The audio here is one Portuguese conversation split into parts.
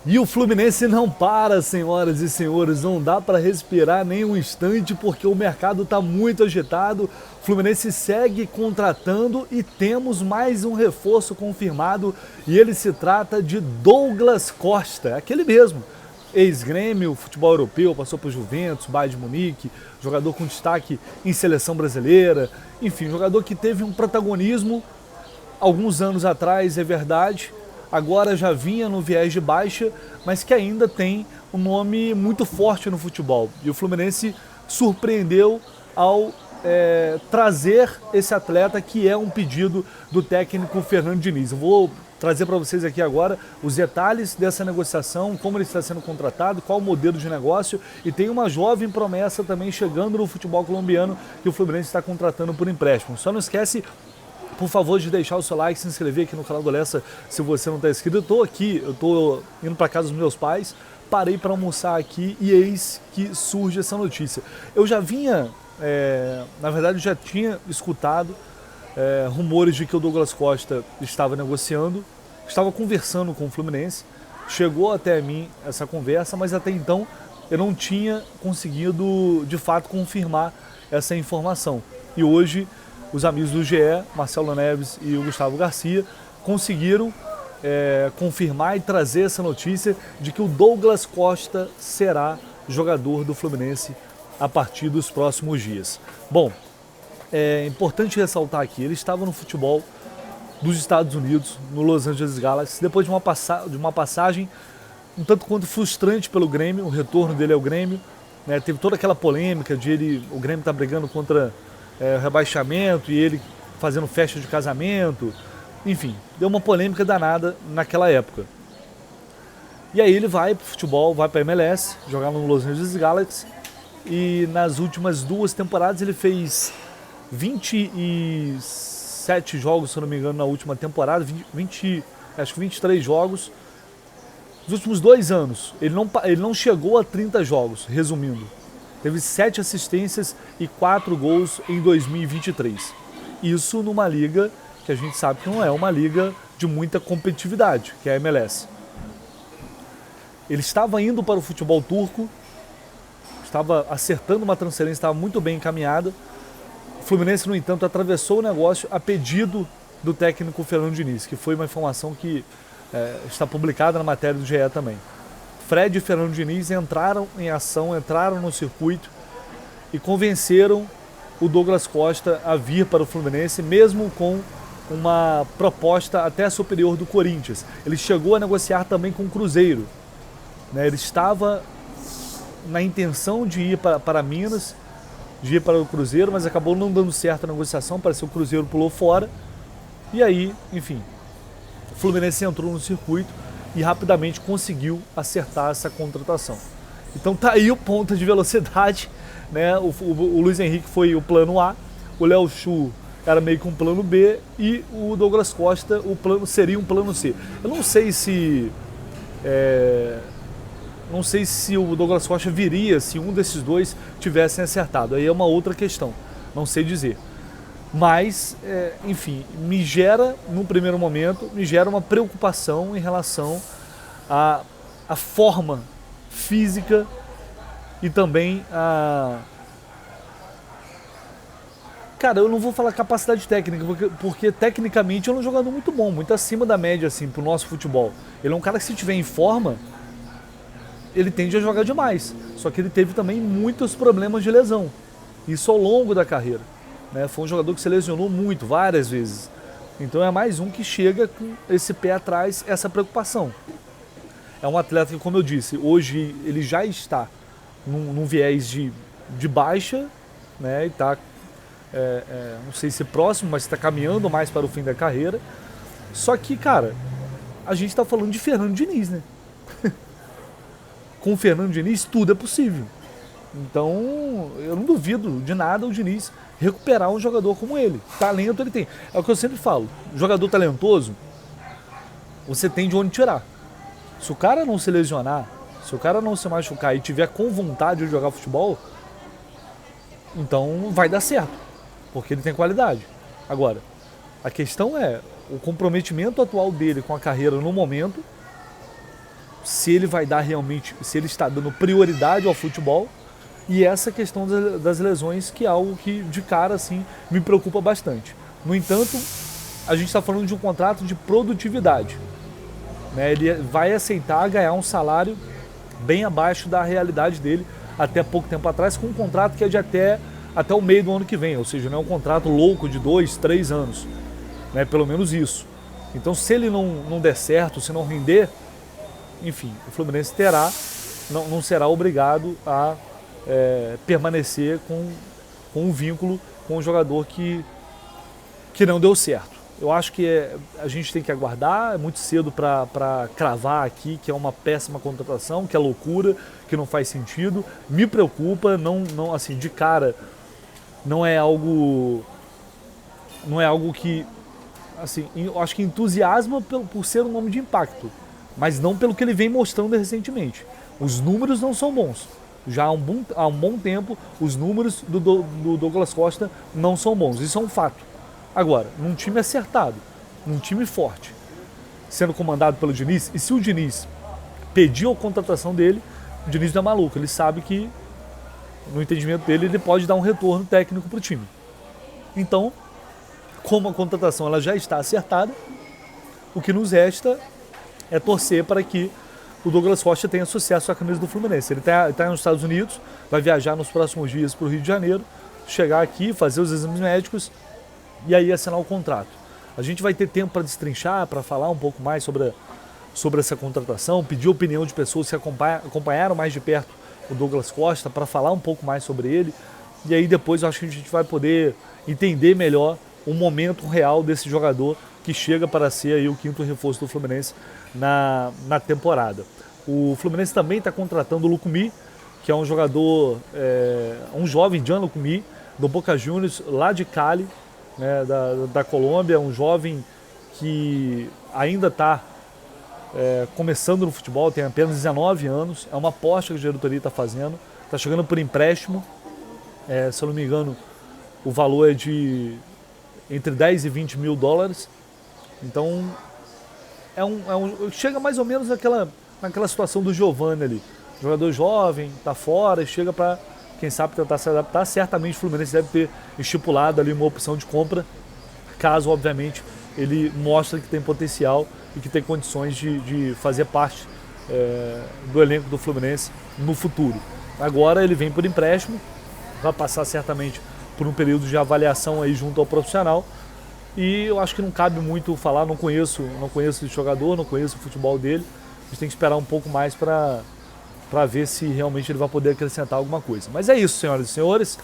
E o Fluminense não para, senhoras e senhores, não dá para respirar nem um instante porque o mercado está muito agitado. O Fluminense segue contratando e temos mais um reforço confirmado e ele se trata de Douglas Costa, aquele mesmo. Ex-Grêmio, futebol europeu, passou por Juventus, Bayern de Munique, jogador com destaque em seleção brasileira, enfim, jogador que teve um protagonismo alguns anos atrás, é verdade, agora já vinha no viés de baixa, mas que ainda tem um nome muito forte no futebol. E o Fluminense surpreendeu ao trazer esse atleta, que é um pedido do técnico Fernando Diniz. Eu vou trazer para vocês aqui agora os detalhes dessa negociação, como ele está sendo contratado, qual o modelo de negócio, e tem uma jovem promessa também chegando no futebol colombiano que o Fluminense está contratando por empréstimo. Só não esquece, por favor, de deixar o seu like, se inscrever aqui no canal do Lessa se você não está inscrito. Eu estou aqui, eu estou indo para casa dos meus pais, parei para almoçar aqui e eis que surge essa notícia. Eu já vinha, na verdade, já tinha escutado rumores de que o Douglas Costa estava negociando, estava conversando com o Fluminense, chegou até mim essa conversa, mas até então eu não tinha conseguido de fato confirmar essa informação. E hoje os amigos do GE, Marcelo Neves e o Gustavo Garcia, conseguiram confirmar e trazer essa notícia de que o Douglas Costa será jogador do Fluminense a partir dos próximos dias. Bom, é importante ressaltar aqui, ele estava no futebol dos Estados Unidos, no Los Angeles Galaxy, depois de uma passagem um tanto quanto frustrante pelo Grêmio, o retorno dele ao Grêmio, né, teve toda aquela polêmica de o Grêmio estar brigando contra o rebaixamento e ele fazendo festa de casamento, enfim, deu uma polêmica danada naquela época. E aí ele vai para o futebol, vai para a MLS, jogar no Los Angeles Galaxy, e nas últimas 2 temporadas ele fez 27 jogos, se eu não me engano, na última temporada, acho que 23 jogos. Nos últimos 2 anos, ele não chegou a 30 jogos, resumindo. Teve 7 assistências e 4 gols em 2023. Isso numa liga que a gente sabe que não é uma liga de muita competitividade, que é a MLS. Ele estava indo para o futebol turco, estava acertando uma transferência, estava muito bem encaminhada. O Fluminense, no entanto, atravessou o negócio a pedido do técnico Fernando Diniz, que foi uma informação que está publicada na matéria do GE também. Fred e Fernando Diniz entraram em ação, entraram no circuito e convenceram o Douglas Costa a vir para o Fluminense, mesmo com uma proposta até superior do Corinthians. Ele chegou a negociar também com o Cruzeiro, né? Ele estava na intenção de ir para Minas, de ir para o Cruzeiro, mas acabou não dando certo a negociação, parece que o Cruzeiro pulou fora. E aí, enfim, o Fluminense entrou no circuito e rapidamente conseguiu acertar essa contratação. Então tá aí o ponto de velocidade, né? O Luiz Henrique foi o plano A, o Léo Chu era meio que um plano B e o Douglas Costa seria um plano C. Eu não sei se o Douglas Costa viria se um desses dois tivessem acertado. Aí é uma outra questão, não sei dizer. Mas, enfim, no primeiro momento, me gera uma preocupação em relação à forma física e também Cara, eu não vou falar capacidade técnica, porque tecnicamente ele é um jogador muito bom, muito acima da média, assim, pro nosso futebol. Ele é um cara que, se tiver em forma, ele tende a jogar demais. Só que ele teve também muitos problemas de lesão. Isso ao longo da carreira, né? Foi um jogador que se lesionou muito, várias vezes. Então é mais um que chega com esse pé atrás, essa preocupação. É um atleta que, como eu disse, hoje ele já está num viés de baixa, né? E está, não sei se próximo, mas está caminhando mais para o fim da carreira. Só que, cara, a gente está falando de Fernando Diniz, né? Com o Fernando Diniz tudo é possível. Então eu não duvido de nada o Diniz recuperar um jogador como ele. Talento ele tem. É o que eu sempre falo, jogador talentoso, você tem de onde tirar. Se o cara não se lesionar, se o cara não se machucar e tiver com vontade de jogar futebol, então vai dar certo, porque ele tem qualidade. Agora, a questão é o comprometimento atual dele com a carreira no momento, se ele vai dar realmente, se ele está dando prioridade ao futebol, e essa questão das lesões, que é algo que de cara assim me preocupa bastante. No entanto, a gente está falando de um contrato de produtividade, né? Ele vai aceitar ganhar um salário bem abaixo da realidade dele até pouco tempo atrás, com um contrato que é de até o meio do ano que vem, ou seja, não é um contrato louco de 2, 3 anos, né? Pelo menos isso. Então, se ele não der certo, se não render, enfim, o Fluminense não será obrigado a permanecer com um vínculo com um jogador que não deu certo. Eu acho que a gente tem que aguardar, é muito cedo para cravar aqui que é uma péssima contratação, que é loucura, que não faz sentido. Me preocupa, não assim, de cara, não é algo que, assim, eu acho que entusiasma por ser um homem de impacto, mas não pelo que ele vem mostrando recentemente. Os números não são bons. Já há um bom tempo, os números do Douglas Costa não são bons. Isso é um fato. Agora, num time acertado, num time forte, sendo comandado pelo Diniz, e se o Diniz pediu a contratação dele, o Diniz não é maluco. Ele sabe que, no entendimento dele, ele pode dar um retorno técnico para o time. Então, como a contratação ela já está acertada, o que nos resta é torcer para que o Douglas Costa tenha sucesso com a camisa do Fluminense. Ele está nos Estados Unidos, vai viajar nos próximos dias para o Rio de Janeiro, chegar aqui, fazer os exames médicos e aí assinar o contrato. A gente vai ter tempo para destrinchar, para falar um pouco mais sobre essa contratação, pedir a opinião de pessoas que acompanharam mais de perto o Douglas Costa, para falar um pouco mais sobre ele. E aí depois eu acho que a gente vai poder entender melhor o momento real desse jogador que chega para ser aí o quinto reforço do Fluminense na temporada. O Fluminense também está contratando o Lucumí, que é um jogador, um jovem Jean Lucumí, do Boca Juniors, lá de Cali, né, da Colômbia, um jovem que ainda está começando no futebol, tem apenas 19 anos, é uma aposta que a diretoria está fazendo, está chegando por empréstimo, se eu não me engano, o valor é de entre 10 e 20 mil dólares, então chega mais ou menos naquela situação do Giovani ali, jogador jovem, está fora e chega para, quem sabe, tentar se adaptar. Certamente o Fluminense deve ter estipulado ali uma opção de compra, caso, obviamente, ele mostre que tem potencial e que tem condições de fazer parte do elenco do Fluminense no futuro. Agora ele vem por empréstimo, vai passar certamente por um período de avaliação aí junto ao profissional, e eu acho que não cabe muito falar, não conheço esse jogador, não conheço o futebol dele, a gente tem que esperar um pouco mais para ver se realmente ele vai poder acrescentar alguma coisa. Mas é isso, senhoras e senhores.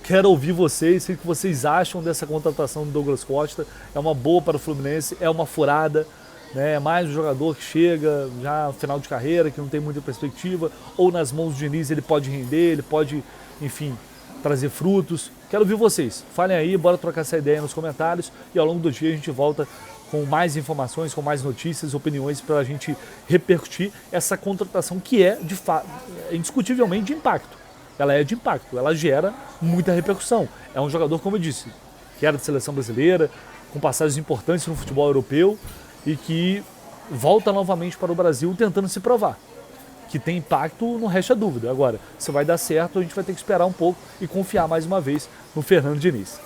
Quero ouvir vocês, o que vocês acham dessa contratação do Douglas Costa. É uma boa para o Fluminense, é uma furada, né? É mais um jogador que chega já no final de carreira, que não tem muita perspectiva, ou nas mãos do Diniz ele pode render, ele pode, enfim, trazer frutos. Quero ouvir vocês. Falem aí, bora trocar essa ideia nos comentários, e ao longo do dia a gente volta com mais informações, com mais notícias, opiniões, para a gente repercutir essa contratação que é, de fato, indiscutivelmente de impacto. Ela é de impacto, ela gera muita repercussão. É um jogador, como eu disse, que era de seleção brasileira, com passagens importantes no futebol europeu e que volta novamente para o Brasil tentando se provar. Que tem impacto, não resta dúvida. Agora, se vai dar certo, a gente vai ter que esperar um pouco e confiar mais uma vez no Fernando Diniz.